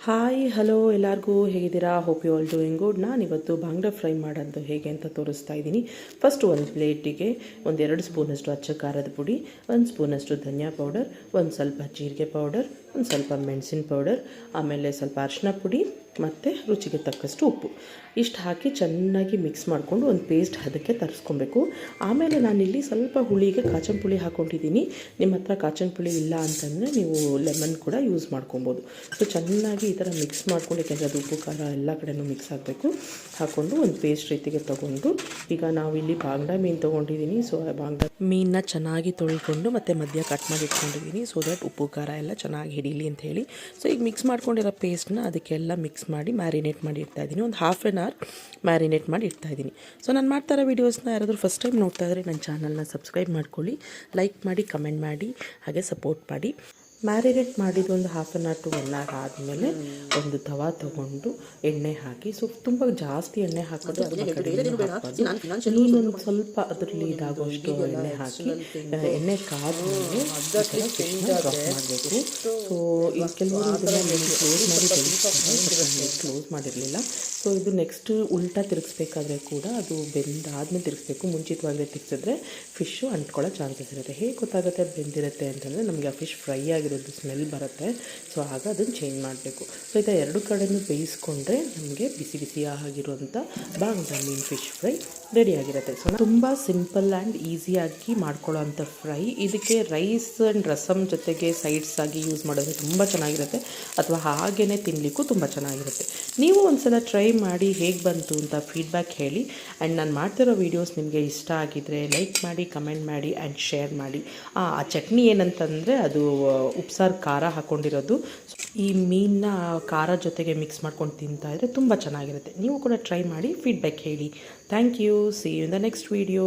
Hi hello ಎಲ್ಲರಿಗೂ ಹೇಗಿದ್ದೀರಾ? Hope you all doing good. ನಾನಿವತ್ತು ಬಾಂಗ್ಡಾ ಫ್ರೈ ಮಾಡೋದು ಹೇಗೆ ಅಂತ ತೋರಿಸ್ತಾ ಇದ್ದೀನಿ. ಫಸ್ಟ್ ಒಂದು ಪ್ಲೇಟಿಗೆ 1-2 ಸ್ಪೂನಷ್ಟು ಅಚ್ಚ ಖಾರದ ಪುಡಿ, 1 ಸ್ಪೂನಷ್ಟು ಧನಿಯಾ ಪೌಡರ್, ಒಂದು ಸ್ವಲ್ಪ ಜೀರಿಗೆ ಪೌಡರ್, ಒಂದು ಸ್ವಲ್ಪ ಮೆಣಸಿನ ಪೌಡರ್, ಆಮೇಲೆ ಸ್ವಲ್ಪ ಅರಿಶಿನ ಪುಡಿ ಮತ್ತು ರುಚಿಗೆ ತಕ್ಕಷ್ಟು ಉಪ್ಪು ಇಷ್ಟು ಹಾಕಿ ಚೆನ್ನಾಗಿ ಮಿಕ್ಸ್ ಮಾಡಿಕೊಂಡು ಒಂದು ಪೇಸ್ಟ್ ಅದಕ್ಕೆ ತರಿಸ್ಕೊಬೇಕು. ಆಮೇಲೆ ನಾನಿಲ್ಲಿ ಸ್ವಲ್ಪ ಹುಳಿಗೆ ಕಾಚನ್ ಪುಳಿ ಹಾಕ್ಕೊಂಡಿದ್ದೀನಿ. ನಿಮ್ಮ ಹತ್ರ ಕಾಚನ್ ಪುಳಿ ಇಲ್ಲ ಅಂತಂದರೆ ನೀವು ಲೆಮನ್ ಕೂಡ ಯೂಸ್ ಮಾಡ್ಕೊಬೋದು. ಸೊ ಚೆನ್ನಾಗಿ ಈ ಥರ ಮಿಕ್ಸ್ ಮಾಡ್ಕೊಂಡು, ಯಾಕೆಂದರೆ ಅದು ಉಪ್ಪು ಖಾರ ಎಲ್ಲ ಕಡೆಯೂ ಮಿಕ್ಸ್ ಆಗಬೇಕು, ಹಾಕ್ಕೊಂಡು ಒಂದು ಪೇಸ್ಟ್ ರೀತಿಗೆ ತೊಗೊಂಡು, ಈಗ ನಾವಿಲ್ಲಿ ಬಾಂಗ್ಡಾ ಮೀನು ತೊಗೊಂಡಿದ್ದೀನಿ. ಸೊ ಬಾಂಗ್ಡಾ ಮೀನನ್ನ ಚೆನ್ನಾಗಿ ತೊಳ್ಕೊಂಡು ಮತ್ತು ಮಧ್ಯ ಕಟ್ ಮಾಡಿ ಇಟ್ಕೊಂಡಿದ್ದೀನಿ, ಸೊ ದಟ್ ಉಪ್ಪು ಖಾರ ಎಲ್ಲ ಚೆನ್ನಾಗಿ ಹಿಡೀಲಿ ಅಂತ ಹೇಳಿ. ಸೊ ಈಗ ಮಿಕ್ಸ್ ಮಾಡ್ಕೊಂಡಿರೋ ಪೇಸ್ಟ್ನ ಅದಕ್ಕೆಲ್ಲ ಮಿಕ್ಸ್ ಮಾಡಿ ಮ್ಯಾರಿನೇಟ್ ಮಾಡಿ ಇಡ್ತಾಯಿದ್ದೀನಿ. ಒಂದು ಹಾಫ್ ಆನ್ ಅವರ್ ಮ್ಯಾರಿನೇಟ್ ಮಾಡಿ ಇಡ್ತಾಯಿದ್ದೀನಿ. ಸೊ ನಾನು ಮಾಡ್ತಾ ಇರೋ ವೀಡಿಯೋಸ್ನ ಯಾರಾದರೂ ಫಸ್ಟ್ ಟೈಮ್ ನೋಡ್ತಾ ಇದ್ದರೆ ನನ್ನ ಚಾನಲ್ನ ಸಬ್ಸ್ಕ್ರೈಬ್ ಮಾಡ್ಕೊಳ್ಳಿ, ಲೈಕ್ ಮಾಡಿ, ಕಮೆಂಟ್ ಮಾಡಿ, ಹಾಗೆ ಸಪೋರ್ಟ್ ಮಾಡಿ. ಮ್ಯಾರಿನೇಟ್ ಮಾಡಿದ್ದು ಒಂದು half an hour to 1 hour ಆದಮೇಲೆ ಒಂದು ತವಾ ತೊಗೊಂಡು ಎಣ್ಣೆ ಹಾಕಿ, ಸೊ ತುಂಬ ಜಾಸ್ತಿ ಎಣ್ಣೆ ಹಾಕೋದು ಒಂದು ಸ್ವಲ್ಪ ಅದರಲ್ಲಿ ಇದಾಗೋಷ್ಟು ಎಣ್ಣೆ ಹಾಕಿ ಎಣ್ಣೆ ಕಾದ್ಮೇಲೆ ಡ್ರಾಪ್ ಮಾಡಬೇಕು. ಸೊ ಈ ಕೆಲವರು ಇದನ್ನು ಕ್ಲೋಸ್ ಮಾಡಿರಲಿಲ್ಲ. ಸೊ ಇದು ನೆಕ್ಸ್ಟ್ ಉಲ್ಟಾ ತಿರುಗಿಸ್ಬೇಕಾದ್ರೆ ಕೂಡ ಅದು ಬೆಂದಾದ್ಮೇಲೆ ತಿರುಗಿಸ್ಬೇಕು. ಮುಂಚಿತವಾಗಲೇ ತಿರುಗಿಸಿದ್ರೆ ಫಿಶ್ಶು ಅಂಟ್ಕೊಳ್ಳೋ ಚಾನ್ಸಸ್ ಇರುತ್ತೆ. ಹೇಗೆ ಗೊತ್ತಾಗುತ್ತೆ ಬೆಂದಿರುತ್ತೆ ಅಂತಂದರೆ, ನಮಗೆ ಆ ಫಿಶ್ ಫ್ರೈ ಆಗಿರೋದು ಸ್ಮೆಲ್ ಬರುತ್ತೆ. ಸೊ ಆಗ ಅದನ್ನು ಚೇಂಜ್ ಮಾಡಬೇಕು. ಸೊ ಇದು 2 ಕಡೆಯೂ ಬೇಯಿಸ್ಕೊಂಡ್ರೆ ನಮಗೆ ಬಿಸಿ ಬಿಸಿಯಾಗಿರುವಂಥ ಬಾಂಗ್ಡಾ ಮೀನು ಫಿಶ್ ಫ್ರೈ ರೆಡಿಯಾಗಿರುತ್ತೆ. ಸೊ ತುಂಬ ಸಿಂಪಲ್ ಆ್ಯಂಡ್ ಈಸಿಯಾಗಿ ಮಾಡ್ಕೊಳ್ಳೋ ಅಂಥ ಫ್ರೈ. ಇದಕ್ಕೆ ರೈಸ್ ಆ್ಯಂಡ್ ರಸಮ್ ಜೊತೆಗೆ ಸೈಡ್ಸ್ ಆಗಿ ಯೂಸ್ ಮಾಡೋದು ತುಂಬ ಚೆನ್ನಾಗಿರುತ್ತೆ, ಅಥವಾ ಹಾಗೇ ತಿನ್ನಲಿಕ್ಕೂ ತುಂಬ ಚೆನ್ನಾಗಿರುತ್ತೆ. ನೀವು ಒಂದ್ಸಲ ಟ್ರೈ ಮಾಡಿ ಹೇಗೆ ಬಂತು ಅಂತ ಫೀಡ್ಬ್ಯಾಕ್ ಹೇಳಿ. ಆ್ಯಂಡ್ ನಾನು ಮಾಡ್ತಿರೋ ವೀಡಿಯೋಸ್ ನಿಮಗೆ ಇಷ್ಟ ಆಗಿದ್ದರೆ ಲೈಕ್ ಮಾಡಿ, ಕಮೆಂಟ್ ಮಾಡಿ ಆ್ಯಂಡ್ ಶೇರ್ ಮಾಡಿ. ಆ ಚಟ್ನಿ ಏನಂತಂದರೆ ಅದು ಉಪ್ಸಾರು ಖಾರ ಹಾಕ್ಕೊಂಡಿರೋದು. ಈ ಮೀನನ್ನ ಖಾರ ಜೊತೆಗೆ ಮಿಕ್ಸ್ ಮಾಡ್ಕೊಂಡು ತಿಂತಾಯಿದ್ರೆ ತುಂಬ ಚೆನ್ನಾಗಿರುತ್ತೆ. ನೀವು ಕೂಡ ಟ್ರೈ ಮಾಡಿ ಫೀಡ್ಬ್ಯಾಕ್ ಹೇಳಿ. Thank you. See you in the next video.